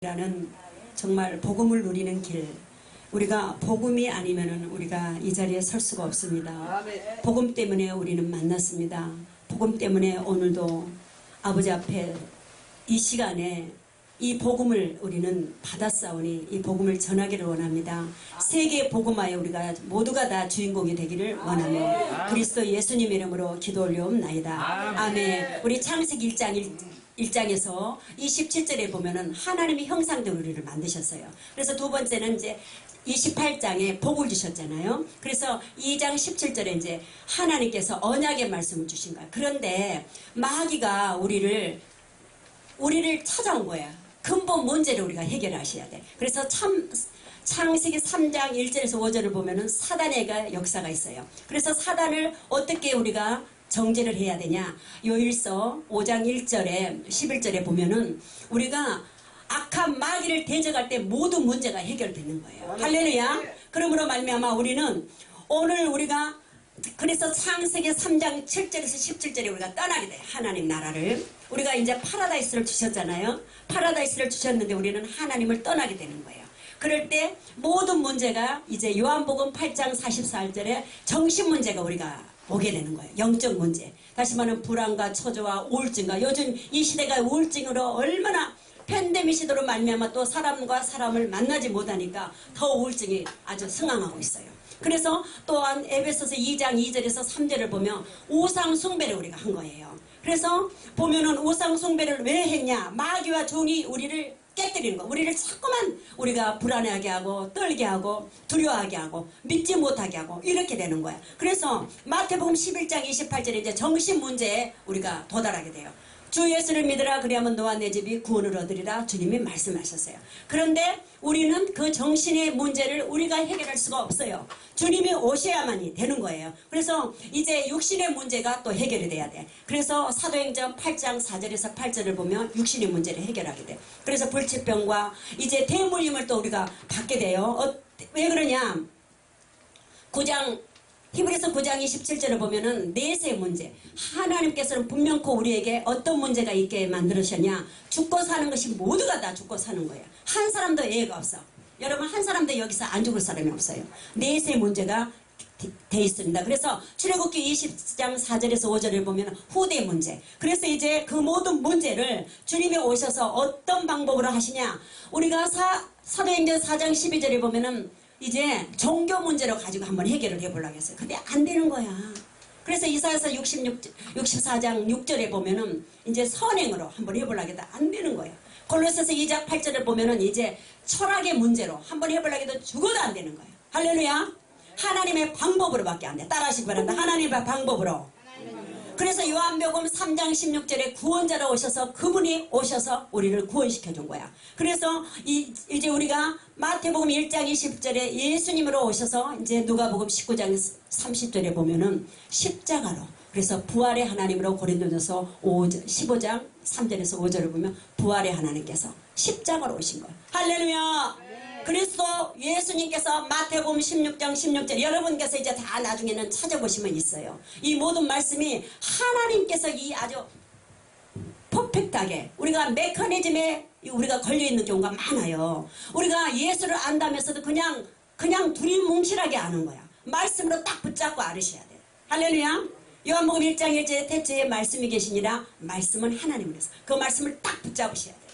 라는 정말 복음을 누리는 길, 우리가 복음이 아니면은 우리가 이 자리에 설 수가 없습니다. 복음 때문에 우리는 만났습니다. 복음 때문에 오늘도 아버지 앞에 이 시간에 이 복음을 우리는 받았사오니 이 복음을 전하기를 원합니다. 세계 복음화에 우리가 모두가 다 주인공이 되기를 원하며 그리스도 예수님 이름으로 기도 올려옵나이다. 아멘. 우리 창세기 1장에서 27절에 보면은 하나님이 형상대로 우리를 만드셨어요. 그래서 두 번째는 이제 28장에 복을 주셨잖아요. 그래서 2장 17절에 이제 하나님께서 언약의 말씀을 주신 거야. 그런데 마귀가 우리를 찾아온 거야. 근본 문제를 우리가 해결하셔야 돼. 그래서 창세기 3장 1절에서 5절을 보면은 사단의 역사가 있어요. 그래서 사단을 어떻게 우리가 정죄를 해야 되냐. 요일서 5장 1절에 11절에 보면은 우리가 악한 마귀를 대적할 때 모든 문제가 해결되는 거예요. 할렐루야. 그러므로 말미암아 우리는 오늘 우리가 그래서 창세기 3장 7절에서 17절에 우리가 떠나게 돼. 하나님 나라를 우리가 이제 파라다이스를 주셨잖아요. 파라다이스를 주셨는데 우리는 하나님을 떠나게 되는 거예요. 그럴 때 모든 문제가 이제 요한복음 8장 44절에 정신 문제가 우리가 오게 되는 거예요. 영적 문제. 다시 말하면 불안과 초조와 우울증과 요즘 이 시대가 우울증으로 얼마나 팬데믹 시대로 말미암아 또 사람과 사람을 만나지 못하니까 더 우울증이 아주 승항하고 있어요. 그래서 또한 에베소서 2장 2절에서 3절을 보면 우상 숭배를 우리가 한 거예요. 그래서 보면은 우상 숭배를 왜 했냐. 마귀와 종이 우리를 깨뜨리는 거. 우리를 자꾸만 우리가 불안해하게 하고 떨게 하고 두려워하게 하고 믿지 못하게 하고 이렇게 되는 거야. 그래서 마태복음 11장 28절에 이제 정신 문제에 우리가 도달하게 돼요. 주 예수를 믿으라 그리하면 너와 내 집이 구원을 얻으리라 주님이 말씀하셨어요. 그런데 우리는 그 정신의 문제를 우리가 해결할 수가 없어요. 주님이 오셔야만이 되는 거예요. 그래서 이제 육신의 문제가 또 해결이 돼야 돼. 그래서 사도행전 8장 4절에서 8절을 보면 육신의 문제를 해결하게 돼. 그래서 불치병과 이제 대물림을 또 우리가 받게 돼요. 왜 그러냐. 히브리서 9장 27절을 보면은 내세 문제. 하나님께서는 분명코 우리에게 어떤 문제가 있게 만들으셨냐. 죽고 사는 것이 모두가 다 죽고 사는 거예요. 한 사람도 예외가 없어. 여러분 한 사람도 여기서 안 죽을 사람이 없어요. 내세 문제가 돼 있습니다. 그래서 출애굽기 20장 4절에서 5절을 보면 후대 문제. 그래서 이제 그 모든 문제를 주님이 오셔서 어떤 방법으로 하시냐. 우리가 사도행전 4장 12절에 보면은 이제 종교 문제로 가지고 한번 해결을 해보려고 했어요. 근데 안 되는 거야. 그래서 이사야서 64장 6절에 보면은 이제 선행으로 한번 해보려고 해도 안 되는 거예요. 골로새서 2장 8절을 보면은 이제 철학의 문제로 한번 해보려고 해도 죽어도 안 되는 거예요. 할렐루야. 하나님의 방법으로밖에 안 돼. 따라하시기 바랍니다. 하나님의 방법으로. 그래서 요한복음 3장 16절에 구원자로 오셔서 그분이 오셔서 우리를 구원시켜 준 거야. 그래서 이제 우리가 마태복음 1장 20절에 예수님으로 오셔서 이제 누가복음 19장 30절에 보면은 십자가로 그래서 부활의 하나님으로 고린도전서 15장 3절에서 5절을 보면 부활의 하나님께서 십자가로 오신 거야. 할렐루야. 그리스도 예수님께서 마태복음 16장 16절 여러분께서 이제 다 나중에는 찾아보시면 있어요. 이 모든 말씀이 하나님께서 이 아주 퍼펙트하게 우리가 메커니즘에 우리가 걸려있는 경우가 많아요. 우리가 예수를 안다면서도 그냥 두리뭉실하게 아는 거야. 말씀으로 딱 붙잡고 알으셔야 돼요. 할렐루야. 요한복음 1장 1절에 태초에 말씀이 계시니라. 말씀은 하나님으로서 그 말씀을 딱 붙잡으셔야 돼요.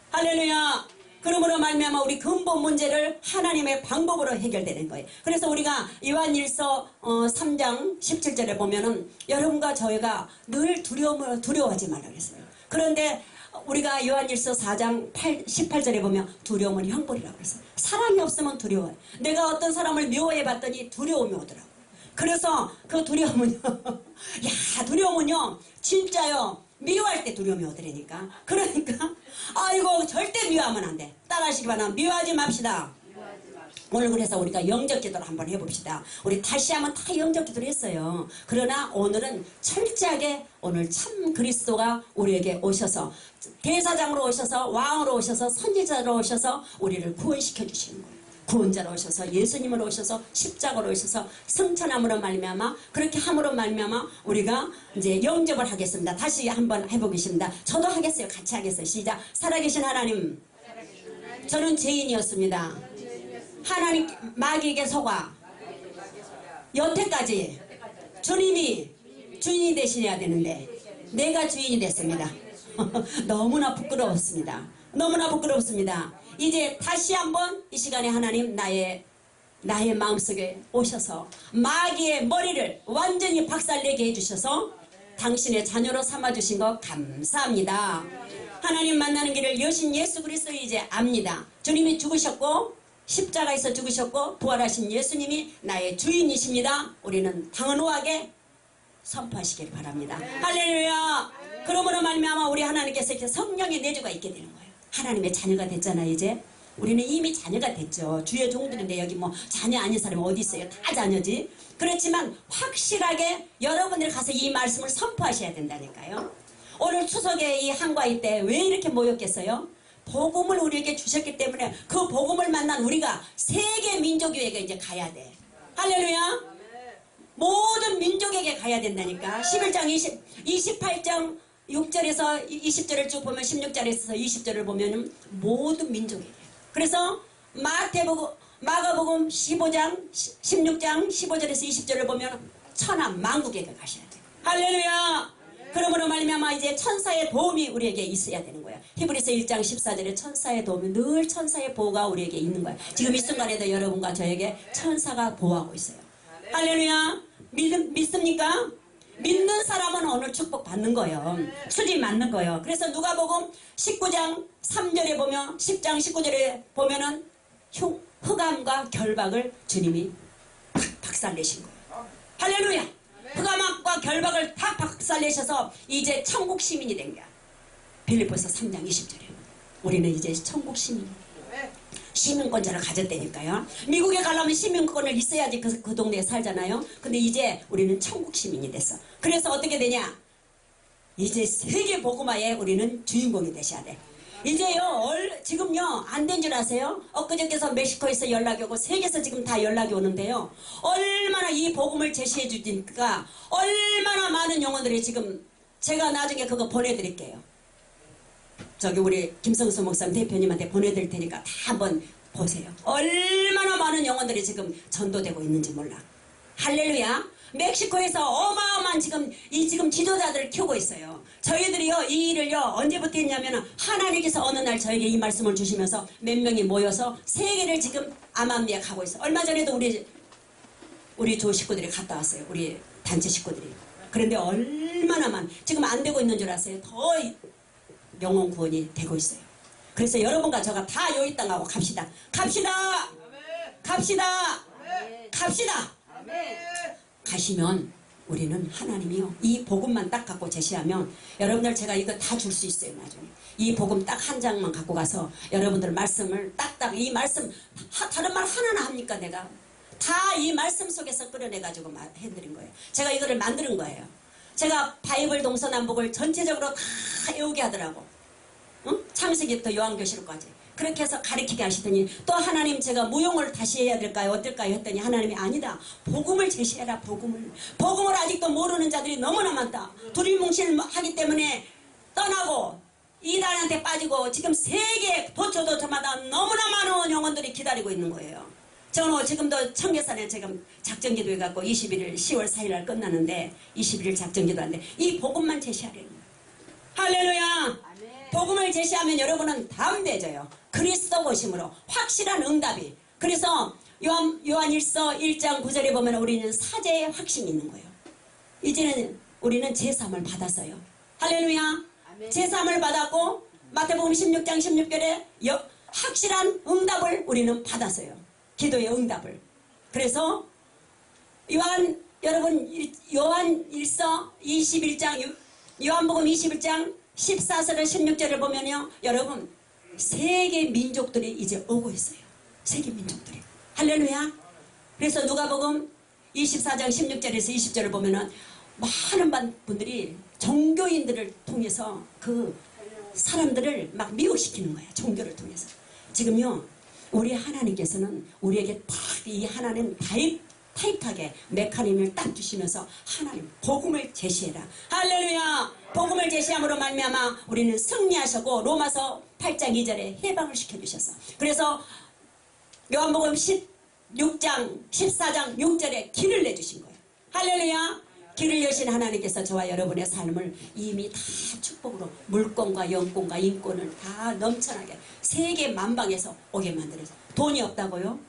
할렐루야. 그러므로 말미암아 우리 근본 문제를 하나님의 방법으로 해결되는 거예요. 그래서 우리가 요한일서 3장 17절에 보면은 여러분과 저희가 늘 두려워하지 말라고 했어요. 그런데 우리가 요한일서 4장 18절에 보면 두려움은 형벌이라고 그랬어요. 사랑이 없으면 두려워요. 내가 어떤 사람을 미워해 봤더니 두려움이 오더라고요. 그래서 그 두려움은요 두려움은요 진짜요 미워할 때 두려움이 오더라니까. 그러니까 아이고 절대 미워하면 안 돼. 따라하시기 바랍니다. 미워하지 맙시다. 오늘 그래서 우리가 영적 기도를 한번 해봅시다. 우리 다시 한번 다 영적 기도를 했어요. 그러나 오늘은 철저하게 오늘 참 그리스도가 우리에게 오셔서 대사장으로 오셔서 왕으로 오셔서 선지자로 오셔서 우리를 구원시켜 주시는 거예요. 구원자로 오셔서 예수님으로 오셔서 십자가로 오셔서 성천함으로 말미암아 그렇게 함으로 말미암아 우리가 이제 영접을 하겠습니다. 다시 한번 해보겠습니다. 저도 하겠어요. 같이 하겠어요. 시작. 살아계신 하나님 저는 죄인이었습니다. 하나님 마귀에게 속아 여태까지 주님이 주인이 되셔야 되는데 내가 주인이 됐습니다. 너무나 부끄러웠습니다. 너무나 부끄럽습니다. 이제 다시 한번 이 시간에 하나님 나의 마음속에 오셔서 마귀의 머리를 완전히 박살내게 해주셔서 당신의 자녀로 삼아주신 것 감사합니다. 하나님 만나는 길을 여신 예수 그리스도 이제 압니다. 주님이 죽으셨고 십자가에서 죽으셨고 부활하신 예수님이 나의 주인이십니다. 우리는 당연하게 선포하시길 바랍니다. 할렐루야. 그러므로 말미암아 우리 하나님께서 이렇게 성령의 내주가 있게 되는 거예요. 하나님의 자녀가 됐잖아요. 이제 우리는 이미 자녀가 됐죠. 주의 종들인데 여기 뭐 자녀 아닌 사람이 어디 있어요? 다 자녀지. 그렇지만 확실하게 여러분들이 가서 이 말씀을 선포하셔야 된다니까요. 오늘 추석의 이 한가위 때 왜 이렇게 모였겠어요? 복음을 우리에게 주셨기 때문에 그 복음을 만난 우리가 세계 민족에게 이제 가야 돼. 할렐루야. 모든 민족에게 가야 된다니까. 11장 28장 6절에서 20절을 쭉 보면 16절에서 20절을 보면 모든 민족에게. 그래서 마가복음 15장 16장 15절에서 20절을 보면 천하 만국에게 가셔야 돼. 할렐루야. 그러므로 말미암아 이제 천사의 도움이 우리에게 있어야 되는 거야. 히브리서 1장 14절에 천사의 도움이 늘 천사의 보호가 우리에게 있는 거야. 지금 이 순간에도 여러분과 저에게 천사가 보호하고 있어요. 할렐루야. 믿습니까? 믿는 사람은 오늘 축복 받는 거예요. 수지 맞는 거예요. 그래서 누가복음 19장 3절에 보면 10장 19절에 보면은 흑암과 결박을 주님이 박살내신 거예요. 할렐루야. 흑암과 결박을 다 박살내셔서 이제 천국 시민이 된 거야. 빌립보서 3장 20절에 우리는 이제 천국 시민권자를 가졌다니까요. 미국에 가려면 시민권을 있어야지 그 동네에 살잖아요. 근데 이제 우리는 천국 시민이 됐어. 그래서 어떻게 되냐? 이제 세계 복음화에 우리는 주인공이 되셔야 돼. 이제요 지금요 안 된 줄 아세요? 엊그저께서 멕시코에서 연락이 오고 세계에서 지금 다 연락이 오는데요. 얼마나 이 복음을 제시해 주니까 얼마나 많은 영혼들이 지금 제가 나중에 그거 보내드릴게요. 저기 우리 김성수 목사님 대표님한테 보내드릴 테니까 다 한번 보세요. 얼마나 많은 영혼들이 지금 전도되고 있는지 몰라. 할렐루야. 멕시코에서 어마어마한 지금 지도자들을 키우고 있어요. 저희들이요 이 일을요 언제부터 했냐면 하나님께서 어느 날 저에게 이 말씀을 주시면서 몇 명이 모여서 세계를 지금 암암리에 가고 있어요. 얼마 전에도 우리 조 식구들이 갔다 왔어요. 우리 단체 식구들이. 그런데 얼마나 지금 안 되고 있는 줄 아세요? 더 영혼 구원이 되고 있어요. 그래서 여러분과 저가 다 여기 땅하고 갑시다. 갑시다. 갑시다. 갑시다. 가시면 우리는 하나님이요 이 복음만 딱 갖고 제시하면 여러분들 제가 이거 다 줄 수 있어요. 나중에 이 복음 딱 한 장만 갖고 가서 여러분들 말씀을 딱딱 이 말씀 다른 말 하나나 합니까? 내가 다 이 말씀 속에서 끌어내 가지고 해드린 거예요. 제가 이거를 만드는 거예요. 제가 바이블 동서남북을 전체적으로 다 외우게 하더라고. 응? 창세기부터 요한계시록까지 그렇게 해서 가르치게 하시더니 또 하나님 제가 무용을 다시 해야 될까요? 어떨까요? 했더니 하나님이 아니다. 복음을 제시해라. 복음을 아직도 모르는 자들이 너무나 많다. 두리뭉실하기 때문에 떠나고 이단한테 빠지고 지금 세계 도처도처마다 너무나 많은 영혼들이 기다리고 있는 거예요. 저는 지금도 청계산에 지금 작전기도 해갖고 21일 10월 4일날 끝나는데 21일 작전기도 하는데 이 복음만 제시하려는 거예요. 할렐루야. 복음을 제시하면 여러분은 담대해져요. 그리스도 보심으로 확실한 응답이. 그래서 요한일서 1장 9절에 보면 우리는 사제의 확신이 있는 거예요. 이제는 우리는 제사함을 받았어요. 할렐루야. 제사함을 받았고 마태복음 16장 16절에 확실한 응답을 우리는 받았어요. 기도의 응답을. 그래서 요한일서 21장 요한복음 21장 14절에 16절을 보면요. 여러분 세계 민족들이 이제 오고 있어요. 세계 민족들이. 할렐루야. 그래서 누가복음 24장 16절에서 20절을 보면은 많은 분들이 종교인들을 통해서 그 사람들을 막 미혹시키는 거예요. 종교를 통해서. 지금요. 우리 하나님께서는 우리에게 딱 이 하나님 타이트하게 메커니즘을 딱 주시면서 하나님 복음을 제시해라. 할렐루야. 복음을 제시함으로 말미암아 우리는 승리하셨고 로마서 8장 2절에 해방을 시켜주셨어. 그래서 요한복음 16장 14장 6절에 길을 내주신 거예요. 할렐루야. 길을 여신 하나님께서 저와 여러분의 삶을 이미 다 축복으로 물권과 영권과 인권을 다 넘쳐나게 세계 만방에서 오게 만들어서 돈이 없다고요?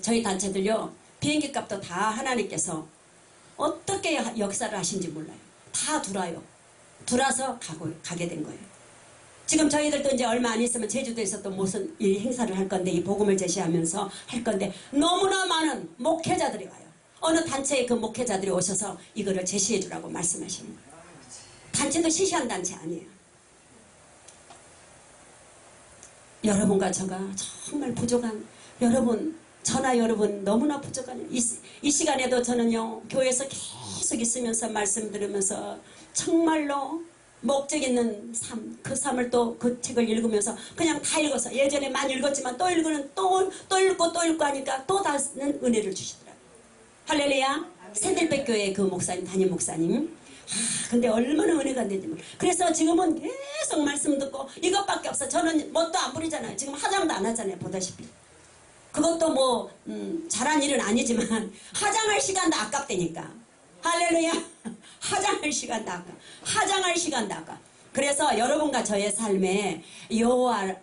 저희 단체들요 비행기 값도 다 하나님께서 어떻게 역사를 하신지 몰라요. 다 들어서 가게 된 거예요. 지금 저희들도 이제 얼마 안 있으면 제주도에서 또 무슨 일 행사를 할 건데 이 복음을 제시하면서 할 건데 너무나 많은 목회자들이 와요. 어느 단체의 그 목회자들이 오셔서 이거를 제시해 주라고 말씀하시는 거예요. 단체도 시시한 단체 아니에요. 여러분과 저가 정말 부족한 여러분 저나 여러분 너무나 부족한 이 시간에도 저는요 교회에서 계속 있으면서 말씀 들으면서 정말로 목적 있는 삶, 그 삶을 또 그 책을 읽으면서 그냥 다 읽어서 예전에 많이 읽었지만 또 읽으면 또 읽고 또 읽고 하니까 또 다른 은혜를 주시더라고요. 할렐루야. 새들백교회 그 목사님 담임 목사님 근데 얼마나 은혜가 안 되는지 몰라. 그래서 지금은 계속 말씀 듣고 이것밖에 없어. 저는 뭣도 안 부리잖아요. 지금 화장도 안 하잖아요. 보다시피 그것도 뭐 잘한 일은 아니지만 화장할 시간도 아깝다니까. 할렐루야. 화장할 시간도 아까 화장할 시간도 아까. 그래서 여러분과 저의 삶에 여호와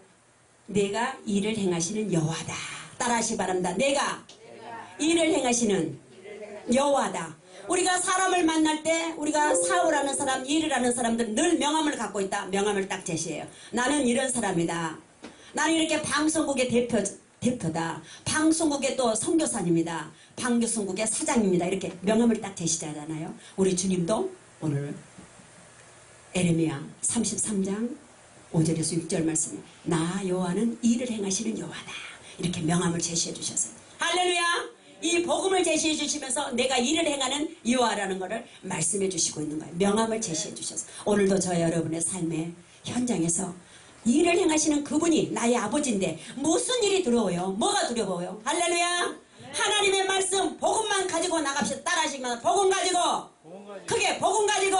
내가 일을 행하시는 여호와다 따라하시기 바랍니다. 내가 일을 행하시는 여호와다. 우리가 사람을 만날 때 우리가 사업을 하는 사람 일을 하는 사람들은 늘 명함을 갖고 있다. 명함을 딱 제시해요. 나는 이런 사람이다. 나는 이렇게 방송국의 대표다. 방송국의 또 선교사님이다. 방송국의 사장입니다. 이렇게 명함을 딱 제시하잖아요. 우리 주님도 오늘 에레미야 33장 5절에서 6절 말씀에 나 여호와는 일을 행하시는 여호와다. 이렇게 명함을 제시해 주셨어요. 할렐루야. 이 복음을 제시해 주시면서 내가 일을 행하는 여호와라는 것을 말씀해 주시고 있는 거예요. 명함을 제시해 주셔서 오늘도 저 여러분의 삶의 현장에서 일을 행하시는 그분이 나의 아버지인데 무슨 일이 두려워요? 뭐가 두려워요? 할렐루야. 하나님의 말씀 복음만 가지고 나갑시다. 따라하시면 복음 가지고 크게 복음 가지고